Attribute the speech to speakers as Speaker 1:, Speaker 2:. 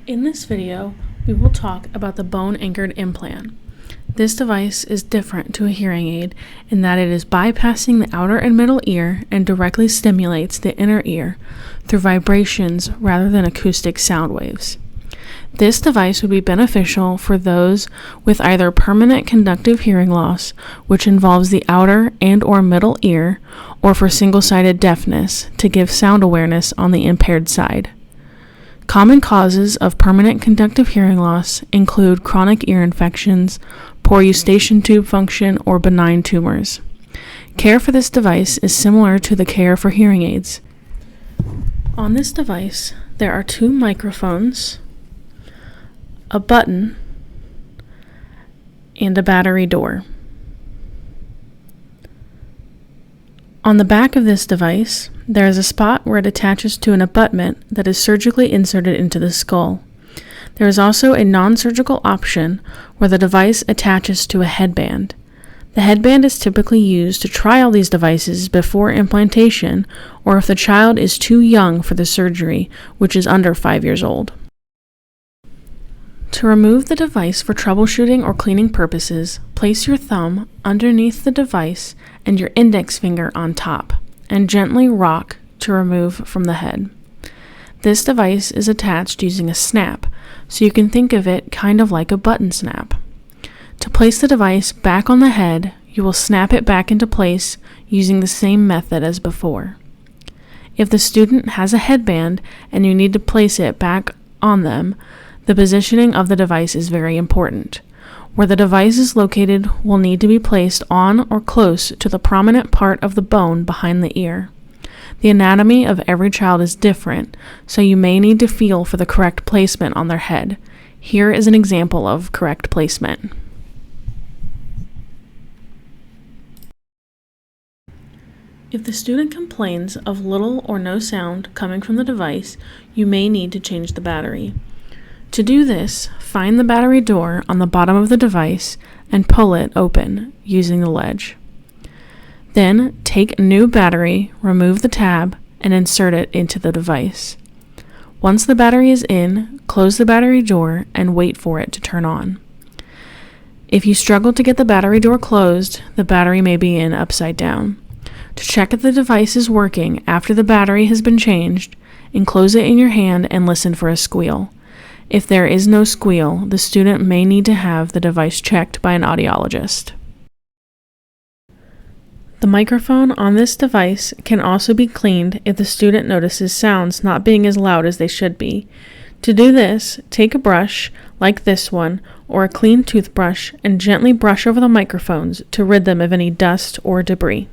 Speaker 1: In this video, we will talk about the bone-anchored implant. This device is different to a hearing aid in that it is bypassing the outer and middle ear and directly stimulates the inner ear through vibrations rather than acoustic sound waves. This device would be beneficial for those with either permanent conductive hearing loss, which involves the outer and/or middle ear, or for single-sided deafness to give sound awareness on the impaired side. Common causes of permanent conductive hearing loss include chronic ear infections, poor eustachian tube function, or benign tumors. Care for this device is similar to the care for hearing aids. On this device, there are two microphones, a button, and a battery door. On the back of this device, there is a spot where it attaches to an abutment that is surgically inserted into the skull. There is also a non-surgical option where the device attaches to a headband. The headband is typically used to trial these devices before implantation or if the child is too young for the surgery, which is under 5 years old. To remove the device for troubleshooting or cleaning purposes, place your thumb underneath the device and your index finger on top, and gently rock to remove from the head. This device is attached using a snap, so you can think of it kind of like a button snap. To place the device back on the head, you will snap it back into place using the same method as before. If the student has a headband and you need to place it back on them, the positioning of the device is very important. Where the device is located will need to be placed on or close to the prominent part of the bone behind the ear. The anatomy of every child is different, so you may need to feel for the correct placement on their head. Here is an example of correct placement. If the student complains of little or no sound coming from the device, you may need to change the battery. To do this, find the battery door on the bottom of the device and pull it open using the ledge. Then, take a new battery, remove the tab, and insert it into the device. Once the battery is in, close the battery door and wait for it to turn on. If you struggle to get the battery door closed, the battery may be in upside down. To check if the device is working after the battery has been changed, enclose it in your hand and listen for a squeal. If there is no squeal, the student may need to have the device checked by an audiologist. The microphone on this device can also be cleaned if the student notices sounds not being as loud as they should be. To do this, take a brush, like this one, or a clean toothbrush, and gently brush over the microphones to rid them of any dust or debris.